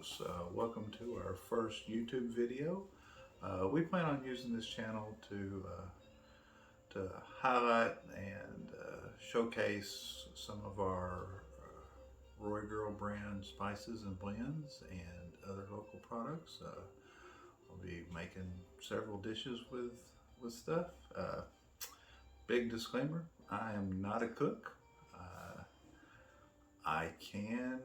folks, welcome to our first YouTube video. We plan on using this channel to highlight and showcase some of our Roy Girl brand spices and blends and other local products. We'll be making several dishes with stuff. Big disclaimer, I am not a cook. I can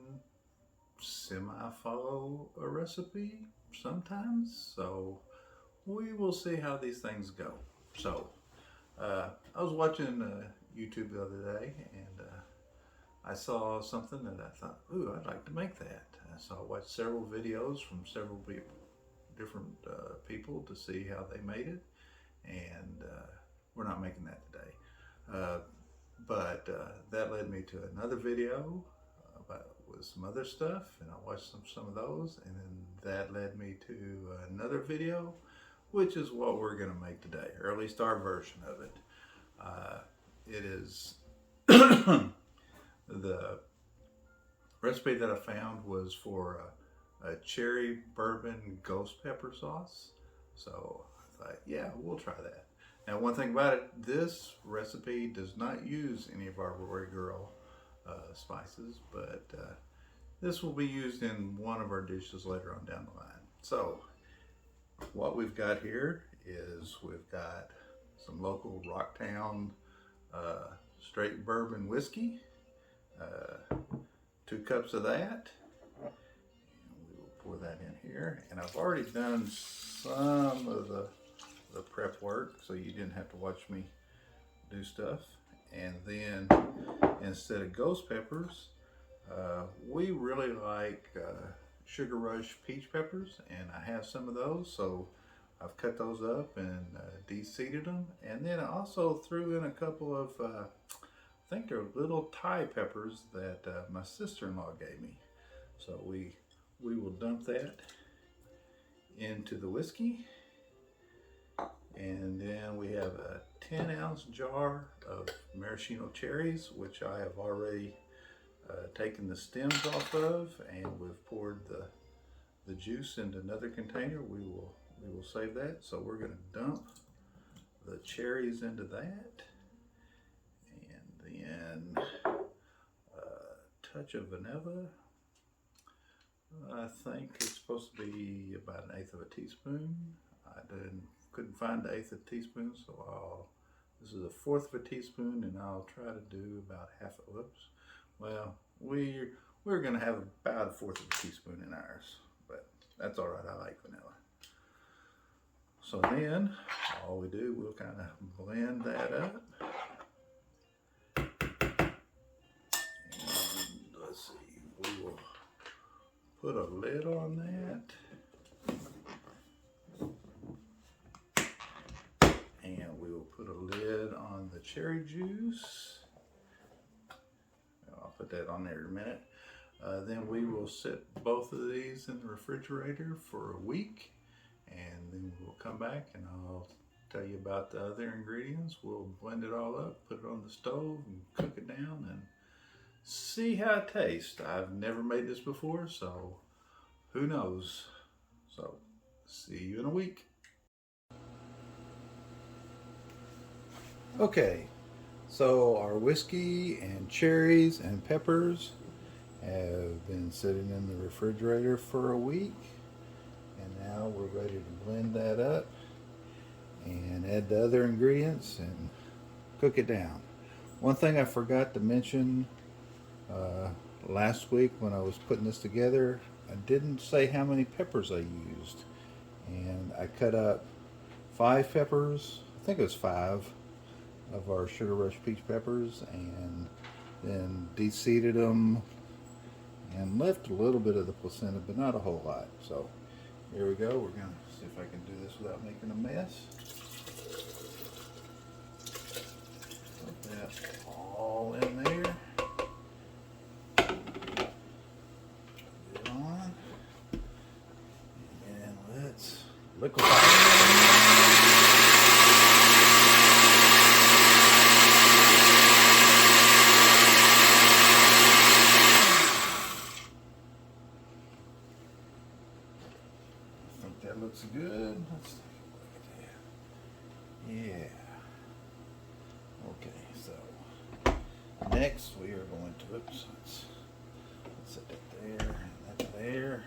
semi-follow a recipe sometimes, so we will see how these things go. So I was watching YouTube the other day, and I saw something that I thought, ooh, I'd like to make that. So I watched several videos from several different people to see how they made it, and we're not making that today. But that led me to another video with some other stuff, and I watched some of those, and then that led me to another video, which is what we're going to make today, or at least our version of it. It is the recipe that I found was for a cherry bourbon ghost pepper sauce. So I thought, yeah, we'll try that. Now, one thing about it, this recipe does not use any of our Roy Girl spices, but this will be used in one of our dishes later on down the line. So what we've got here is we've got some local Rocktown straight bourbon whiskey, 2 cups of that, and we will pour that in here. And I've already done some of the prep work, so you didn't have to watch me do stuff. And then instead of ghost peppers, we really like Sugar Rush peach peppers, and I have some of those, so I've cut those up and de-seeded them. And then I also threw in a couple of, I think they're little Thai peppers that my sister-in-law gave me. So we will dump that into the whiskey. And then we have a 10-ounce jar of Maraschino Cherries, which I have already taken the stems off of, and we've poured the juice into another container. We will save that. So we're going to dump the cherries into that, and then a touch of vanilla. I think it's supposed to be about 1/8 of a teaspoon. I couldn't find the 1/8 of a teaspoon, so this is 1/4 of a teaspoon, and I'll try to do about half a, whoops. Well, we're gonna have about 1/4 of a teaspoon in ours, but that's all right, I like vanilla. So then, all we do, we'll kind of blend that up. And let's see, we will put a lid on that. And we will put a lid on the cherry juice. I'll put that on there in a minute. Then we will set both of these in the refrigerator for a week, and then we'll come back and I'll tell you about the other ingredients. We'll blend it all up, put it on the stove, and cook it down and see how it tastes. I've never made this before, so who knows? So see you in a week. Okay, so our whiskey and cherries and peppers have been sitting in the refrigerator for a week, and now we're ready to blend that up and add the other ingredients and cook it down. One thing I forgot to mention last week when I was putting this together, I didn't say how many peppers I used, and I cut up 5 peppers, I think it was 5 of our Sugar Rush peach peppers, and then de-seeded them and left a little bit of the placenta, but not a whole lot. So here we go. We're going to see if I can do this without making a mess. Put that all in there. Put it on. And let's liquefy. that looks good. Let's take a look at that. Yeah. Okay, so next we are going to, oops, let's set that there, and that's there.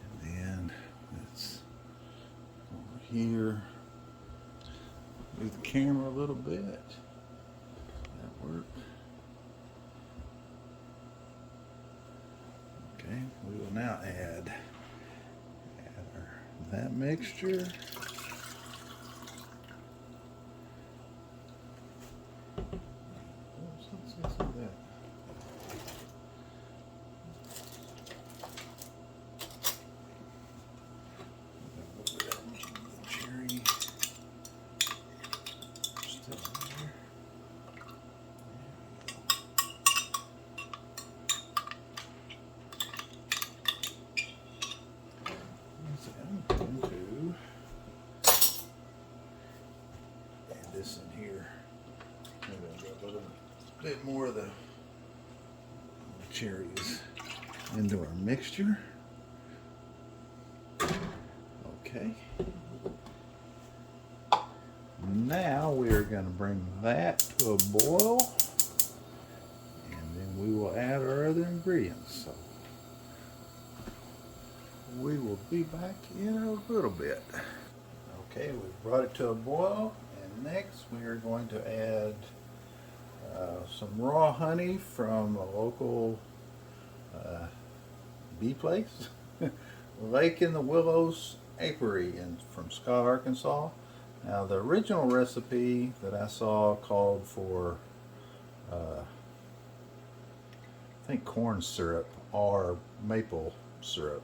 And then let's go over here. Move the camera a little bit. That work. Okay, we will now add that mixture. This in here. Maybe I'll get a little bit more of the cherries into our mixture. Okay. Now we are going to bring that to a boil, and then we will add our other ingredients. So we will be back in a little bit. Okay, we've brought it to a boil. Next, we are going to add some raw honey from a local bee place, Lake in the Willows Apiary from Scott, Arkansas. Now, the original recipe that I saw called for, I think, corn syrup or maple syrup.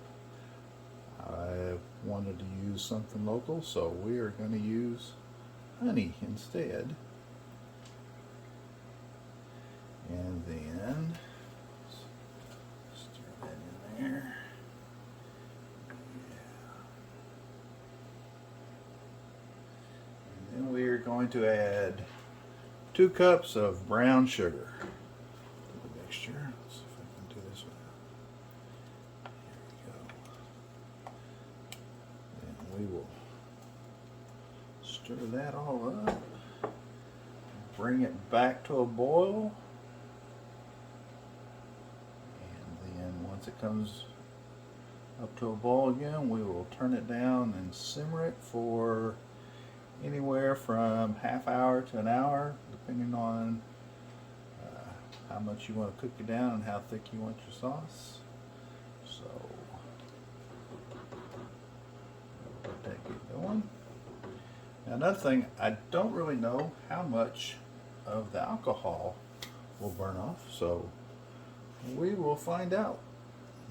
I wanted to use something local, so we are going to use honey instead. And then stir that in there. Yeah. And then we are going to add 2 cups of brown sugar to the mixture. Let's see if I can do this one. There we go. Then we will stir that all up, bring it back to a boil, and then once it comes up to a boil again, we will turn it down and simmer it for anywhere from ½ hour to an hour, depending on how much you want to cook it down and how thick you want your sauce. So let that get going. Now, another thing, I don't really know how much of the alcohol will burn off, so we will find out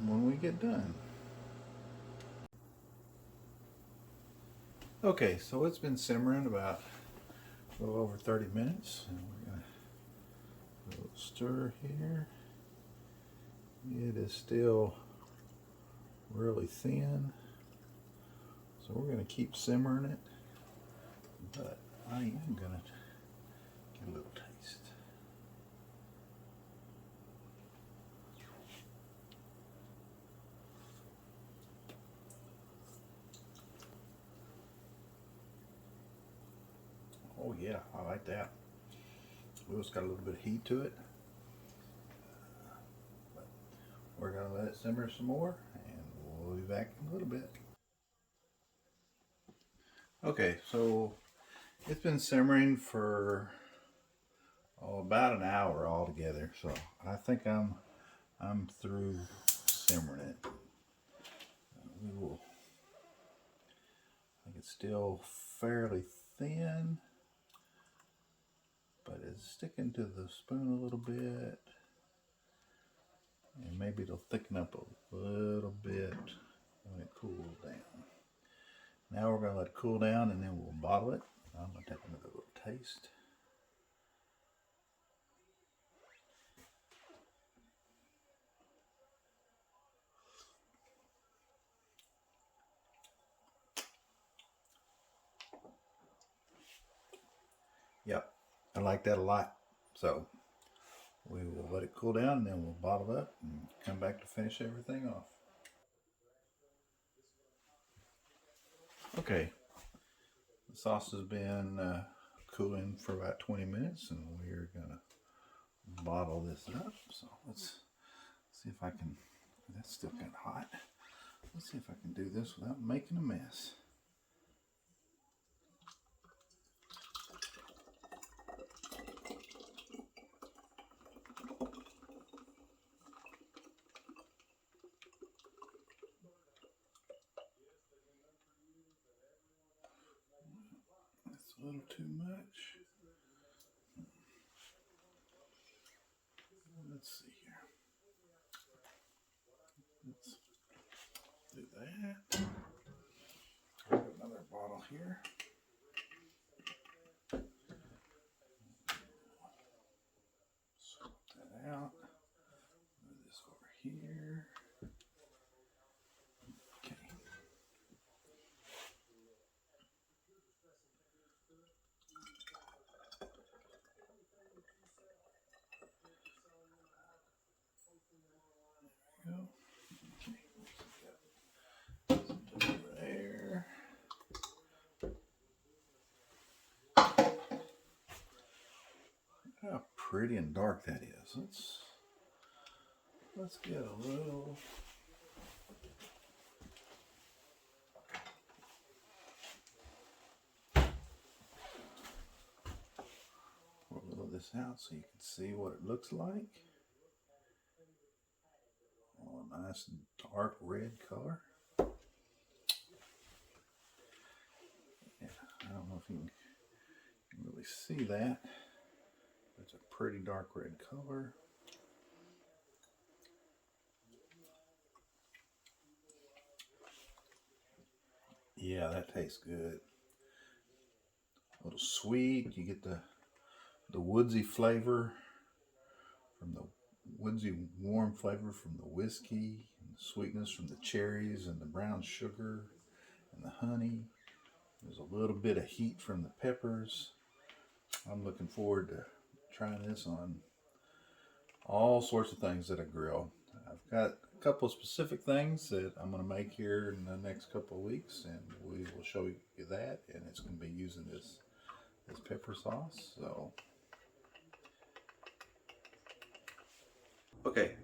when we get done. Okay, so it's been simmering about a little over 30 minutes, and we're going to do a stir here. It is still really thin, so we're going to keep simmering it. But I am going to get a little taste. Oh yeah, I like that. It's got a little bit of heat to it. But we're going to let it simmer some more, and we'll be back in a little bit. Okay, so it's been simmering for about an hour altogether, so I think I'm through simmering it. We will. I think it's still fairly thin, but it's sticking to the spoon a little bit, and maybe it'll thicken up a little bit when it cools down. Now we're going to let it cool down, and then we'll bottle it. I'm going to take another little taste. Yep, I like that a lot. So we will let it cool down, and then we'll bottle it up and come back to finish everything off. Okay, the sauce has been cooling for about 20 minutes, and we're gonna bottle this up. So let's see if I can. That's still kind of hot. Let's see if I can do this without making a mess. That's a little too much. Let's see here. Let's do that. Another bottle here. Sort that out. Move this over here. Okay. There we go. Okay. Over there. How pretty and dark that is. Let's get a little. Pour a little of this out so you can see what it looks like. Oh, a nice dark red color. Yeah, I don't know if you can really see that. It's a pretty dark red color. Yeah, that tastes good. A little sweet. You get the woodsy flavor from the woodsy warm flavor from the whiskey, and the sweetness from the cherries and the brown sugar and the honey. There's a little bit of heat from the peppers. I'm looking forward to trying this on all sorts of things that I grill. I've got a couple of specific things that I'm going to make here in the next couple of weeks, and we will show you that, and it's going to be using this pepper sauce. So okay,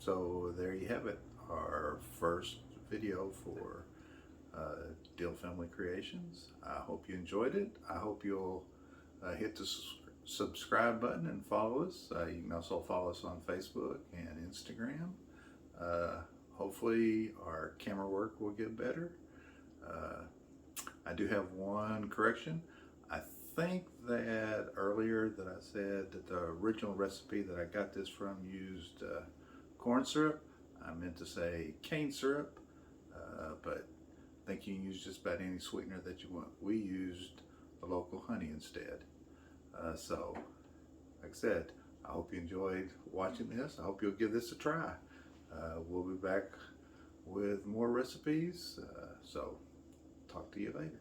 so there you have it, our first video for Dill Family Creations. I hope you enjoyed it. I hope you'll hit the subscribe button and follow us. You can also follow us on Facebook and Instagram. Hopefully our camera work will get better. I do have one correction. I think that earlier that I said that the original recipe that I got this from used corn syrup. I meant to say cane syrup, but I think you can use just about any sweetener that you want. We used the local honey instead. So, like I said, I hope you enjoyed watching this. I hope you'll give this a try. We'll be back with more recipes. So, talk to you later.